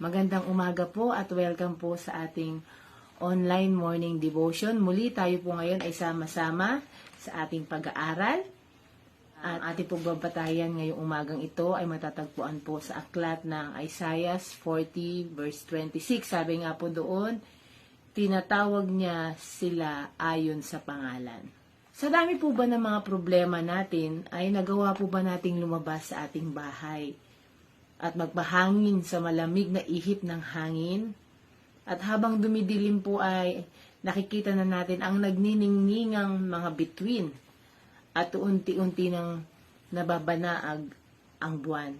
Magandang umaga po at welcome po sa ating online morning devotion. Muli tayo po ngayon ay sama-sama sa ating pag-aaral. At ating pong babatayan ngayong umagang ito ay matatagpuan po sa aklat ng Isaiah 40 verse 26. Sabi nga po doon, tinatawag niya sila ayon sa pangalan. Sa dami po ba ng mga problema natin ay nagawa po ba nating lumabas sa ating bahay at magpahangin sa malamig na ihip ng hangin? At habang dumidilim po ay nakikita na natin ang nagniningningang mga bituin at unti-unti nang nababanaag ang buwan.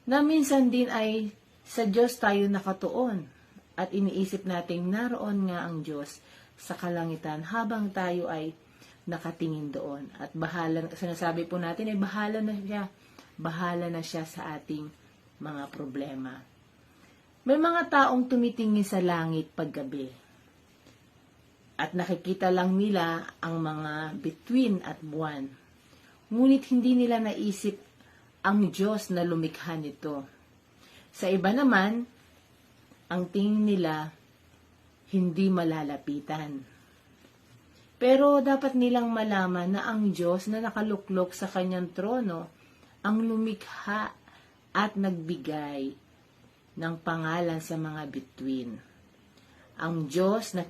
Na minsan din ay sa Diyos tayo nakatuon at iniisip nating naroon nga ang Diyos sa kalangitan habang tayo ay nakatingin doon. At sinasabi po natin ay bahala na siya sa ating mga problema. May mga taong tumitingin sa langit paggabi at nakikita lang nila ang mga bituin at buwan. Ngunit hindi nila naisip ang Diyos na lumikha nito. Sa iba naman, ang tingin nila hindi malalapitan. Pero dapat nilang malaman na ang Diyos na nakaluklok sa kanyang trono ang lumikha at nagbigay ng pangalan sa mga bituin. Ang Diyos na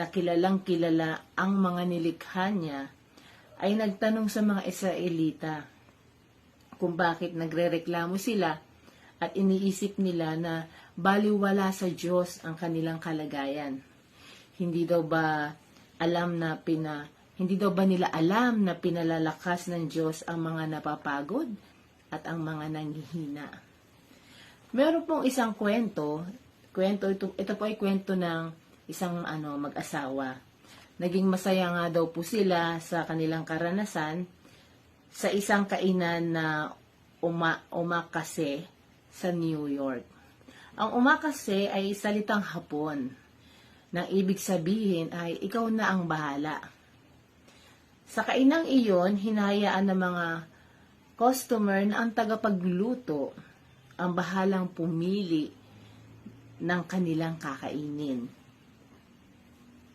kilalang kilala ang mga nilikha niya ay nagtanong sa mga Israelita kung bakit nagrereklamo sila at iniisip nila na baliwala sa Diyos ang kanilang kalagayan. Hindi daw ba nila alam na pinalalakas ng Diyos ang mga napapagod at ang mga nanghihina. Meron pong isang kwento ito po ay kwento ng isang mag-asawa. Naging masaya nga daw po sila sa kanilang karanasan sa isang kainan na omakase sa New York. Ang omakase ay salitang Hapon. Nang ibig sabihin ay ikaw na ang bahala. Sa kainang iyon, hinahayaan ng mga customer na ang tagapagluto ang bahalang pumili ng kanilang kakainin.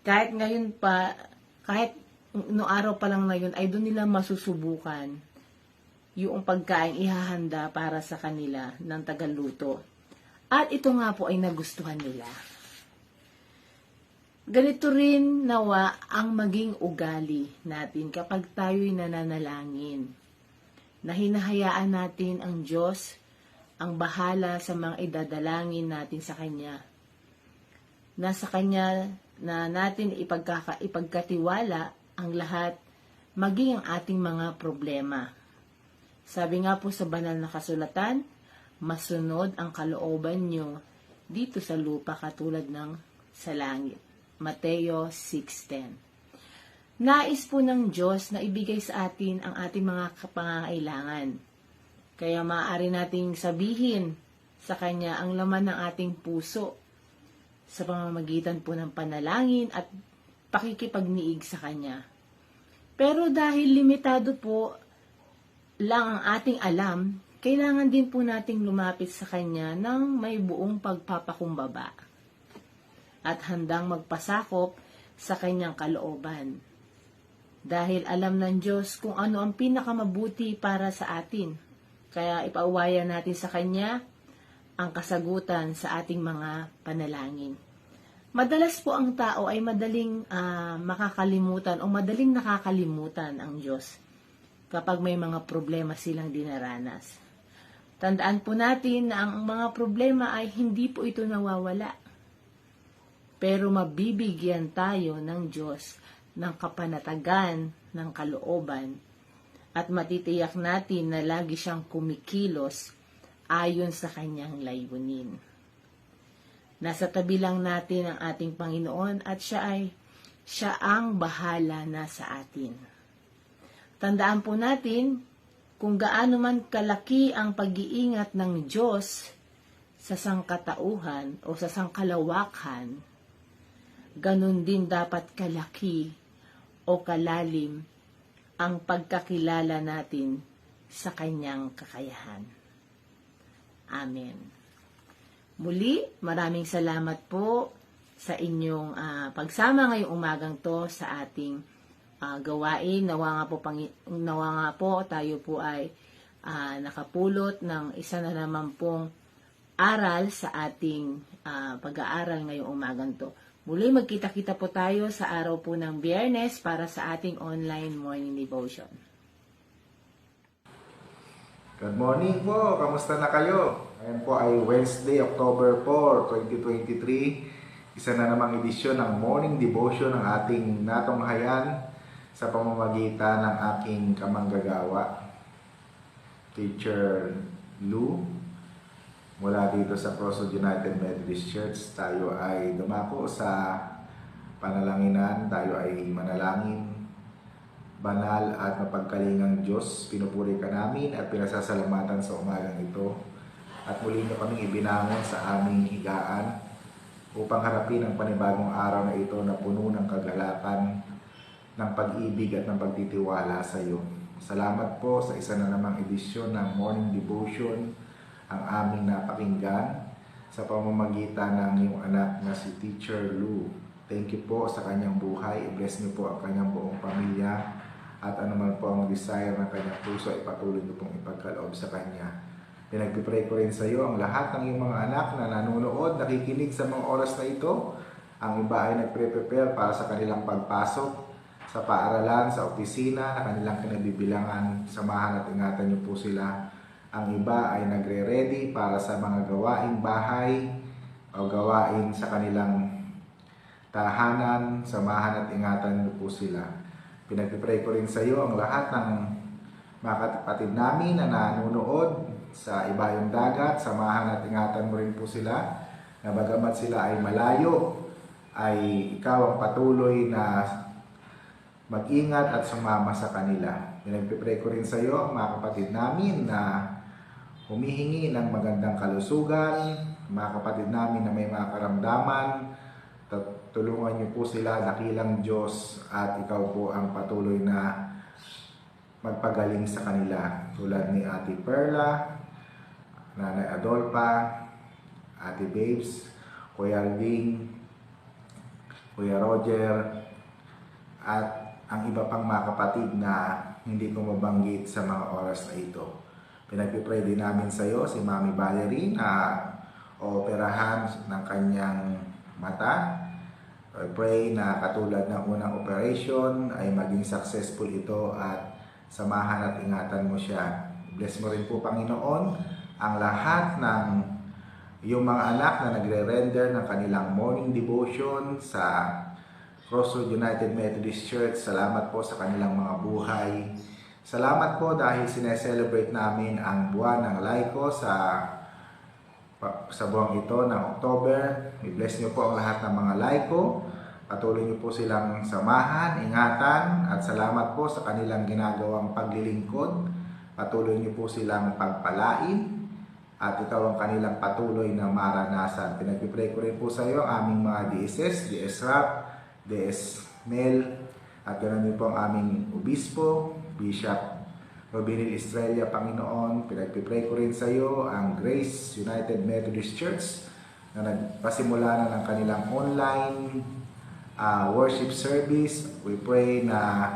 Kahit noong araw pa lang na yun, ay doon nila masusubukan yung pagkain ihahanda para sa kanila ng tagaluto. At ito nga po ay nagustuhan nila. Ganito rin nawa ang maging ugali natin kapag tayo'y nananalangin. Na hinahayaan natin ang Diyos ang bahala sa mga idadalangin natin sa Kanya. Nasa Kanya na natin ipagkatiwala ang lahat, maging ang ating mga problema. Sabi nga po sa banal na kasulatan, masunod ang kalooban nyo dito sa lupa katulad ng sa langit. Mateo 6:10. Nais po ng Diyos na ibigay sa atin ang ating mga pangangailangan. Kaya maaari nating sabihin sa Kanya ang laman ng ating puso sa pamamagitan po ng panalangin at pakikipagniig sa Kanya. Pero dahil limitado po lang ang ating alam, kailangan din po nating lumapit sa Kanya ng may buong pagpapakumbaba at handang magpasakop sa Kanyang kalooban. Dahil alam ng Diyos kung ano ang pinakamabuti para sa atin. Kaya ipauwaya natin sa Kanya ang kasagutan sa ating mga panalangin. Madalas po ang tao ay madaling makakalimutan o madaling nakakalimutan ang Diyos kapag may mga problema silang dinaranas. Tandaan po natin na ang mga problema ay hindi po ito nawawala. Pero mabibigyan tayo ng Diyos ng kapanatagan ng kalooban at matitiyak natin na lagi siyang kumikilos ayon sa kanyang layunin. Nasa tabi lang natin ang ating Panginoon at siya ang bahala na sa atin. Tandaan po natin kung gaano man kalaki ang pag-iingat ng Diyos sa sangkatauhan o sa sangkalawakan, ganun din dapat kalaki o kalalim ang pagkakilala natin sa kanyang kakayahan. Amen. Muli, maraming salamat po sa inyong pagsama ngayong umagang to sa ating gawain. Nawa nga po tayo po ay nakapulot ng isa na naman pong aral sa ating pag-aaral ngayong umagang to. Muli magkita-kita po tayo sa araw po ng Biyernes para sa ating online morning devotion. Good morning po! Kamusta na kayo? Ngayon po ay Wednesday, October 4, 2023. Isa na namang edisyon ng morning devotion ng ating natunghayan sa pamamagitan ng aking kamanggagawa, Teacher Lou. Mula dito sa Crossroad United Methodist Church, tayo ay dumako sa panalanginan, tayo ay manalangin. Banal at mapagkalingang Diyos, pinupuri ka namin at pinasasalamatan sa umagang ito. At muli na kaming ibinangon sa aming higaan upang harapin ang panibagong araw na ito na puno ng kagalakan, ng pag-ibig at ng pagtitiwala sa iyo. Salamat po sa isa na namang edisyon ng Morning Devotion ang aming napakinggan sa pamamagitan ng iyong anak na si Teacher Lou. Thank you po sa kanyang buhay. I-bless niyo po ang kanyang buong pamilya. At anuman po ang desire ng kanyang puso ay patuloy niyo pong ipagkaloob sa kanya. Pinagpipray ko rin sa iyo ang lahat ng iyong mga anak na nanonood, nakikinig sa mga oras na ito. Ang iba ay nagpre-prepare para sa kanilang pagpasok sa paaralan, sa opisina, na kanilang kinabibilangan. Samahan at ingatan niyo po sila. Ang iba ay nagre-ready para sa mga gawaing bahay o gawain sa kanilang tahanan. Samahan at ingatan niyo po sila. Pinagpipray ko rin sa iyo ang lahat ng mga kapatid namin na nanonood sa ibayong dagat. Samahan at ingatan mo rin po sila na bagamat sila ay malayo, ay ikaw ang patuloy na mag-ingat at sumama sa kanila. Pinagpipray ko rin sa iyo ang mga kapatid namin na humihingi ng magandang kalusugan, mga kapatid namin na may mga karamdaman. Tulungan niyo po sila, dakilang Diyos, at ikaw po ang patuloy na magpagaling sa kanila. Tulad ni Ate Perla, Nanay Adolpa, Ate Babes, Kuya Alding, Kuya Roger, at ang iba pang mga kapatid na hindi ko mabanggit sa mga oras na ito. Pinagpipray din namin sa iyo si Mami Valerie na ooperahan ng kanyang mata. I pray na katulad ng unang operation ay maging successful ito at samahan at ingatan mo siya. Bless mo rin po, Panginoon, ang lahat ng iyong mga anak na nagre-render ng kanilang morning devotion sa Crossroad United Methodist Church. Salamat po sa kanilang mga buhay. Salamat po dahil sineselebrate namin ang buwan ng Laiko sa buwang ito ng October. I-bless niyo po ang lahat ng mga Laiko. Patuloy niyo po silang samahan, ingatan, at salamat po sa kanilang ginagawang paglilingkod. Patuloy niyo po silang pagpalain, at ikaw ang kanilang patuloy na maranasan. Pinagpipray ko rin po sa iyo ang aming mga DSS, DS-RAP, DS-MEL, at ganoon din po ang aming Obispo, Bishop Robinil Estrella, Panginoon. Pinagpipray ko rin sa iyo ang Grace United Methodist Church na nagpasimula na ng kanilang online worship service. We pray na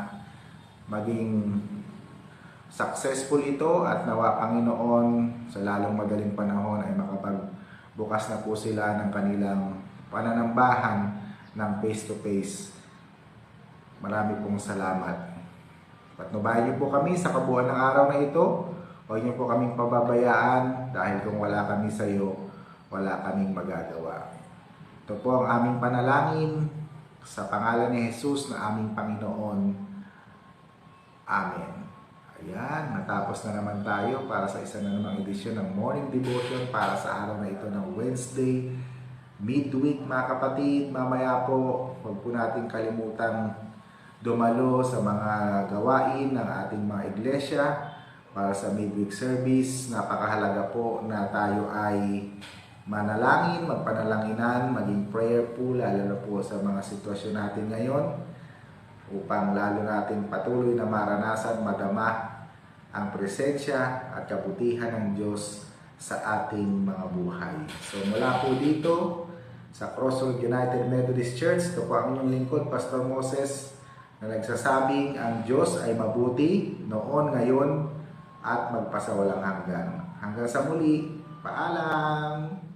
maging successful ito at nawa, Panginoon, sa lalong madaling panahon ay makapagbukas na po sila ng kanilang pananambahan ng face-to-face. Marami pong salamat. Patnubayan niyo po kami sa kabuuan ng araw na ito. Huwag niyo po kaming pababayaan dahil kung wala kami sa iyo, wala kaming magagawa. Ito po ang aming panalangin sa pangalan ni Jesus na aming Panginoon. Amen. Ayan, natapos na naman tayo para sa isa na namang edisyon ng Morning Devotion para sa araw na ito ng Wednesday, midweek mga kapatid. Mamaya po, huwag po natin kalimutang dumalo sa mga gawain ng ating mga iglesia para sa midweek service. Napakahalaga po na tayo ay manalangin, magpanalanginan, maging prayerful, lalo na po sa mga sitwasyon natin ngayon, upang lalo natin patuloy na maranasan, madama ang presensya at kabutihan ng Diyos sa ating mga buhay. So mula po dito sa Crossroad United Methodist Church, ito po ang inyong lingkod, Pastor Moses, na nagsasabing ang Diyos ay mabuti noon, ngayon, at magpasawalang hanggan. Hanggang sa muli, paalam!